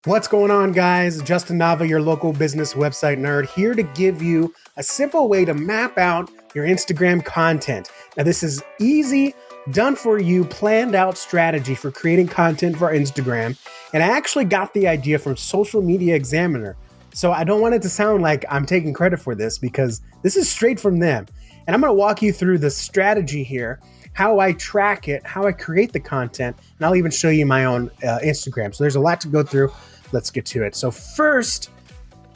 What's going on, guys? Justin Nava, your local business website nerd, here to give you a simple way to map out your Instagram content. Now, this is easy, done for you, planned out strategy for creating content for Instagram. And I actually got the idea from Social Media Examiner. So I don't want it to sound like I'm taking credit for this because this is straight from them. And I'm going to walk you through the strategy here, how I track it, how I create the content, and I'll even show you my own Instagram. So there's a lot to go through. Let's get to it. So first,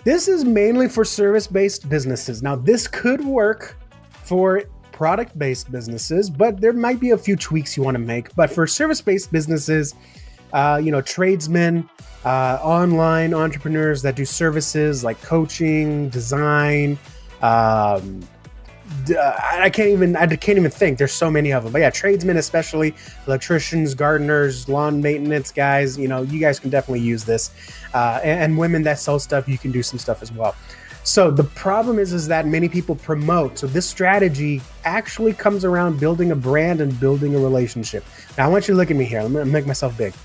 this is mainly for service-based businesses. Now, this could work for product-based businesses, but there might be a few tweaks you want to make. But for service-based businesses, tradesmen, online entrepreneurs that do services like coaching, design, I can't even think. There's so many of them. But yeah, tradesmen, especially electricians, gardeners, lawn maintenance guys, you guys can definitely use this. And women that sell stuff, you can do some stuff as well. So the problem is that many people promote. So this strategy actually comes around building a brand and building a relationship. Now I want you to look at me here. Let me make myself big.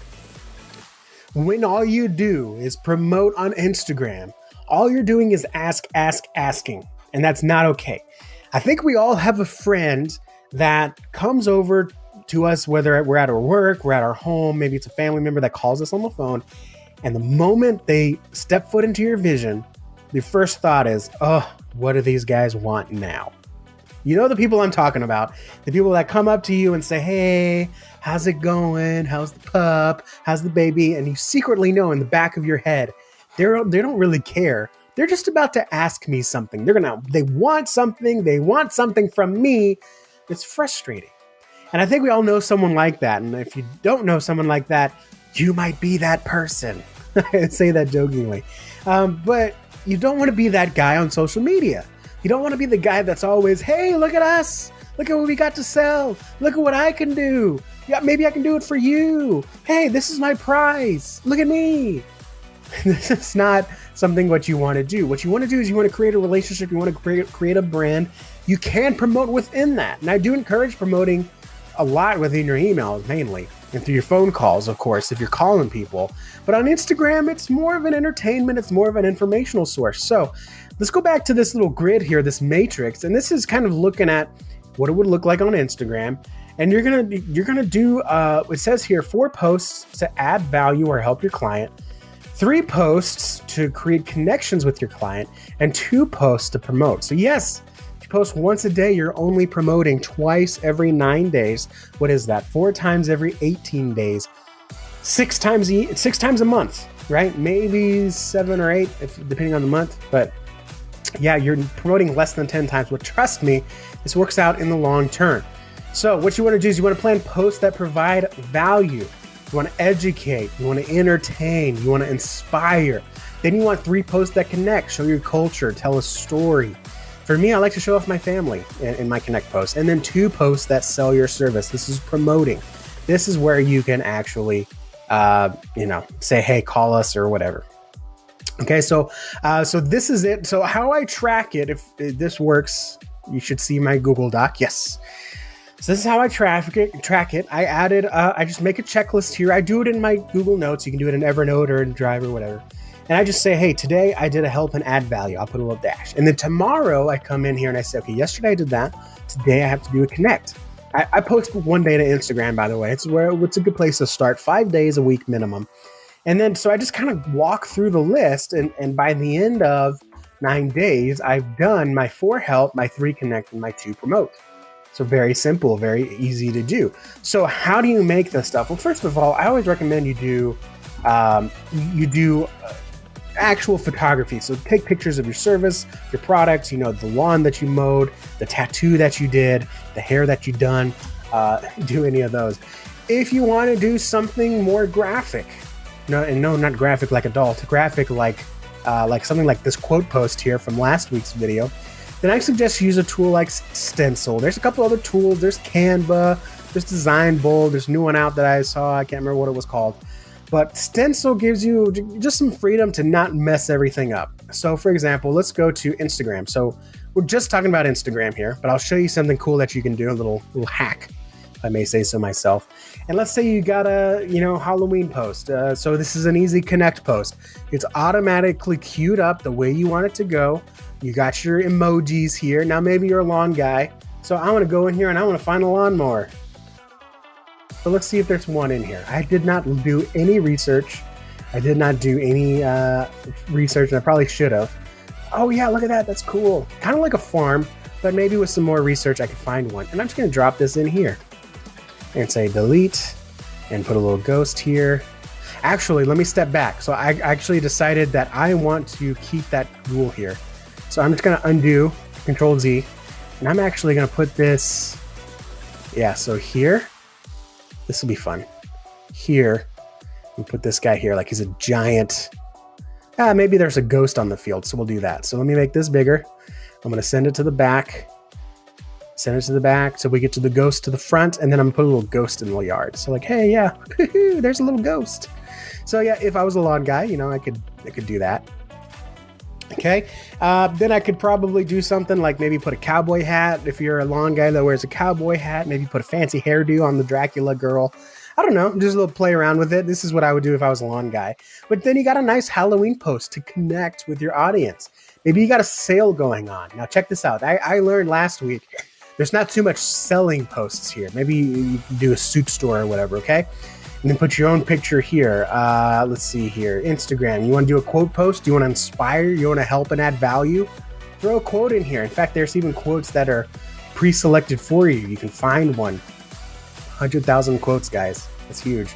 When all you do is promote on Instagram, all you're doing is asking. And that's not okay. I think we all have a friend that comes over to us, whether we're at our work, we're at our home, maybe it's a family member that calls us on the phone. And the moment they step foot into your vision, the first thought is, oh, what do these guys want now? You know the people I'm talking about, the people that come up to you and say, hey, how's it going? How's the pup? How's the baby? And you secretly know in the back of your head, they don't really care. They're just about to ask me something. They want something from me. It's frustrating. And I think we all know someone like that. And if you don't know someone like that, you might be that person. I say that jokingly. But you don't want to be that guy on social media. You don't want to be the guy that's always, hey, look at us. Look at what we got to sell. Look at what I can do. Yeah, maybe I can do it for you. Hey, this is my prize. Look at me. This is not something what you want to do. What you want to do is you want to create a relationship. You want to create a brand. You can promote within that. And I do encourage promoting a lot within your emails mainly and through your phone calls, of course, if you're calling people. But on Instagram, it's more of an entertainment. It's more of an informational source. So let's go back to this little grid here, this matrix. And this is kind of looking at what it would look like on Instagram. And you're gonna do, it says here, 4 posts to add value or help your client, 3 posts to create connections with your client, and 2 posts to promote. So yes, if you post once a day, you're only promoting twice every 9 days. What is that? 4 times every 18 days, 6 times a month, right? Maybe 7 or 8, depending on the month. But yeah, you're promoting less than 10 times. But trust me, this works out in the long term. So what you want to do is you want to plan posts that provide value. You want to educate, you want to entertain, you want to inspire. Then you want 3 posts that connect, show your culture, tell a story. For me, I like to show off my family in my connect posts. And then 2 posts that sell your service. This is promoting. This is where you can actually, say, hey, call us or whatever. Okay, so this is it. So how I track it, if this works, you should see my Google Doc. Yes. So this is how I track it. I added, I just make a checklist here. I do it in my Google Notes. You can do it in Evernote or in Drive or whatever. And I just say, hey, today I did a help and add value. I'll put a little dash. And then tomorrow I come in here and I say, okay, yesterday I did that. Today I have to do a connect. I post one day to Instagram, by the way. It's a good place to start. 5 days a week minimum. And then, so I just kind of walk through the list. And by the end of 9 days, I've done my 4 help, my 3 connect, and my 2 promote. So very simple, very easy to do. So how do you make this stuff? Well, first of all, I always recommend you do actual photography. So take pictures of your service, your products, the lawn that you mowed, the tattoo that you did, the hair that you done, do any of those. If you want to do something more graphic, no, not graphic like adult, graphic like something like this quote post here from last week's video, then I suggest you use a tool like Stencil. There's a couple other tools. There's Canva, there's Design Bold, there's a new one out that I saw. I can't remember what it was called. But Stencil gives you just some freedom to not mess everything up. So for example, let's go to Instagram. So we're just talking about Instagram here, but I'll show you something cool that you can do, a little hack. if I may say so myself. And let's say you got a, Halloween post. So this is an easy connect post. It's automatically queued up the way you want it to go. You got your emojis here. Now maybe you're a lawn guy. So I want to go in here and I want to find a lawnmower. So let's see if there's one in here. I did not do any research. I did not do any research, and I probably should have. Oh yeah, look at that. That's cool. Kind of like a farm, but maybe with some more research I could find one. And I'm just going to drop this in here and say delete and put a little ghost here. Actually, let me step back. So I actually decided that I want to keep that rule here. So I'm just going to undo, Control Z, and I'm actually going to put this, so here. This will be fun. Here, we put this guy here like he's a giant. Maybe there's a ghost on the field, so we'll do that. So let me make this bigger. I'm going to send it to the back. Send it to the back so we get to the ghost to the front, and then I'm going to put a little ghost in the yard. So like, hey, yeah, there's a little ghost. So yeah, if I was a lawn guy, I could do that. Okay, then I could probably do something like maybe put a cowboy hat. If you're a lawn guy that wears a cowboy hat, maybe put a fancy hairdo on the Dracula girl. I don't know, just a little play around with it. This is what I would do if I was a lawn guy. But then you got a nice Halloween post to connect with your audience. Maybe you got a sale going on. Now check this out. I learned last week, there's not too much selling posts here. Maybe you can do a suit store or whatever, okay? And then put your own picture here. Let's see here. Instagram. You want to do a quote post? You want to inspire? You want to help and add value? Throw a quote in here. In fact, there's even quotes that are pre-selected for you. You can find one. 100,000 quotes, guys. That's huge.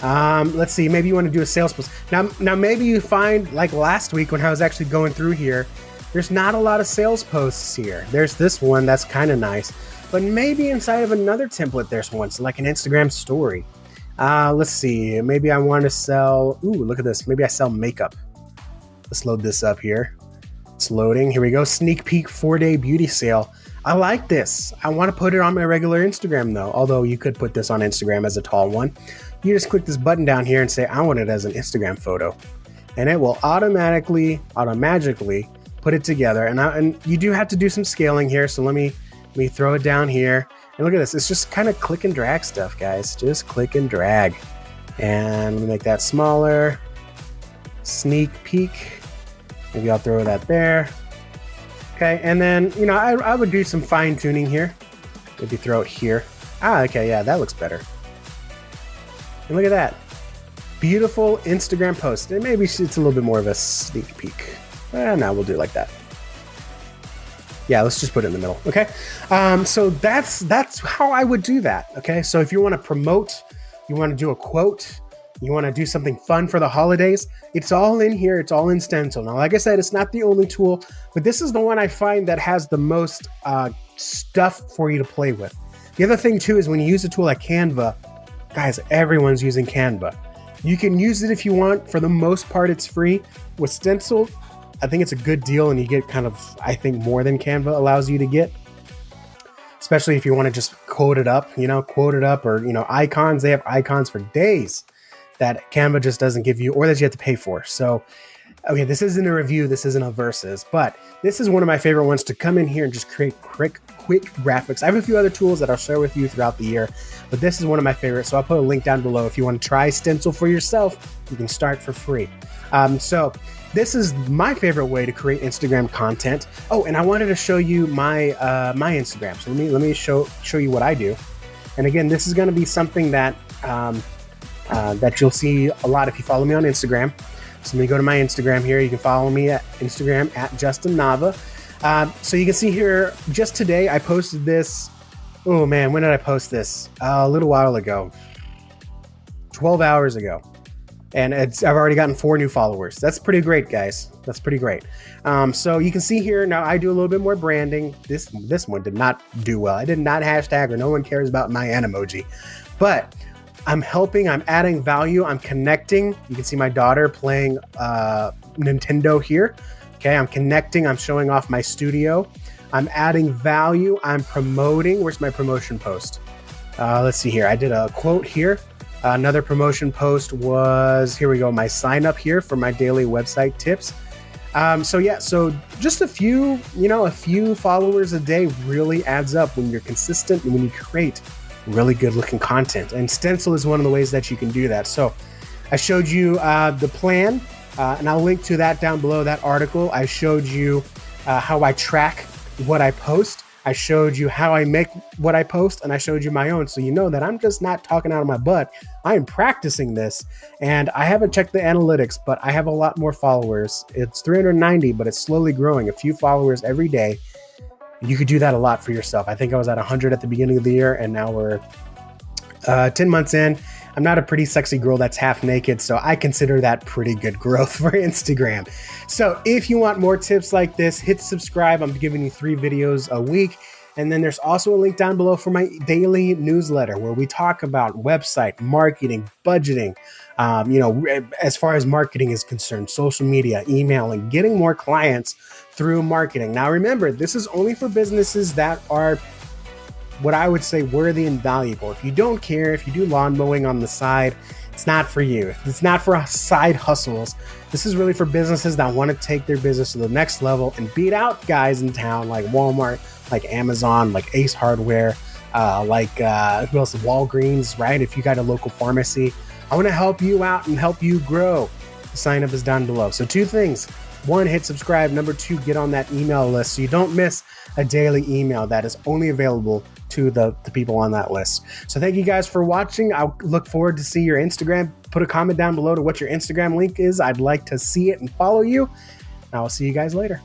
Let's see. Maybe you want to do a sales post. Now, maybe you find, like last week when I was actually going through here, there's not a lot of sales posts here. There's this one that's kind of nice. But maybe inside of another template, there's one. So like an Instagram story. Let's see. Maybe I want to sell. Ooh, look at this. Maybe I sell makeup. Let's load this up here. It's loading. Here we go. Sneak peek 4-day beauty sale. I like this. I want to put it on my regular Instagram though. Although you could put this on Instagram as a tall one. You just click this button down here and say, I want it as an Instagram photo. And it will automatically put it together. And you do have to do some scaling here. So let me throw it down here. And look at this. It's just kind of click and drag stuff, guys. Just click and drag. And let me make that smaller. Sneak peek. Maybe I'll throw that there. Okay, and then, I would do some fine tuning here. Maybe throw it here. Okay, yeah, that looks better. And look at that. Beautiful Instagram post. And maybe it's a little bit more of a sneak peek. No, we'll do it like that. Yeah, let's just put it in the middle, okay? So that's how I would do that, okay? So if you want to promote, you want to do a quote, you want to do something fun for the holidays, it's all in here. It's all in Stencil. Now, like I said, it's not the only tool, but this is the one I find that has the most stuff for you to play with. The other thing, too, is when you use a tool like Canva, guys, everyone's using Canva. You can use it if you want. For the most part, it's free. With Stencil, I think it's a good deal, and you get kind of, I think, more than Canva allows you to get. Especially if you want to just quote it up, or, icons. They have icons for days that Canva just doesn't give you, or that you have to pay for. So, okay, this isn't a review, this isn't a versus, but this is one of my favorite ones to come in here and just create quick graphics. I have a few other tools that I'll share with you throughout the year, but this is one of my favorites. So I'll put a link down below. If you want to try Stencil for yourself, you can start for free. So this is my favorite way to create Instagram content. Oh, and I wanted to show you my my Instagram. So let me show you what I do. And again, this is going to be something that that you'll see a lot if you follow me on Instagram. So let me go to my Instagram here. You can follow me at Instagram at Justin Nava. So you can see here, just today I posted this. Oh man, when did I post this? A little while ago, 12 hours ago. And I've already gotten 4 new followers. That's pretty great, guys. That's pretty great. So you can see here, now I do a little bit more branding. This one did not do well. I did not hashtag, or no one cares about my emoji. But I'm helping, I'm adding value, I'm connecting. You can see my daughter playing Nintendo here. Okay, I'm connecting, I'm showing off my studio. I'm adding value, I'm promoting. Where's my promotion post? Let's see here. I did a quote here. Another promotion post was, here we go, my sign up here for my daily website tips. So just a few followers a day really adds up when you're consistent and when you create really good looking content. And Stencil is one of the ways that you can do that. So I showed you the plan, and I'll link to that down below, that article. I showed you how I track what I post. I showed you how I make what I post, and I showed you my own. So you know that I'm just not talking out of my butt. I am practicing this, and I haven't checked the analytics, but I have a lot more followers. It's 390, but it's slowly growing, a few followers every day. You could do that a lot for yourself. I think I was at 100 at the beginning of the year, and now we're 10 months in. I'm not a pretty sexy girl that's half naked, so I consider that pretty good growth for Instagram. So if you want more tips like this, hit subscribe. I'm giving you 3 videos a week. And then there's also a link down below for my daily newsletter where we talk about website, marketing, budgeting, as far as marketing is concerned, social media, emailing, getting more clients through marketing. Now, remember, this is only for businesses that are what I would say worthy and valuable. If you don't care, if you do lawn mowing on the side, it's not for you. It's not for side hustles. This is really for businesses that want to take their business to the next level and beat out guys in town like Walmart, like Amazon, like Ace Hardware, who else? Walgreens, right? If you got a local pharmacy, I want to help you out and help you grow. The sign up is down below. So 2 things. 1, hit subscribe. Number 2, get on that email list so you don't miss a daily email that is only available to the people on that list. So thank you guys for watching. I look forward to see your Instagram. Put a comment down below to what your Instagram link is. I'd like to see it and follow you. I will see you guys later.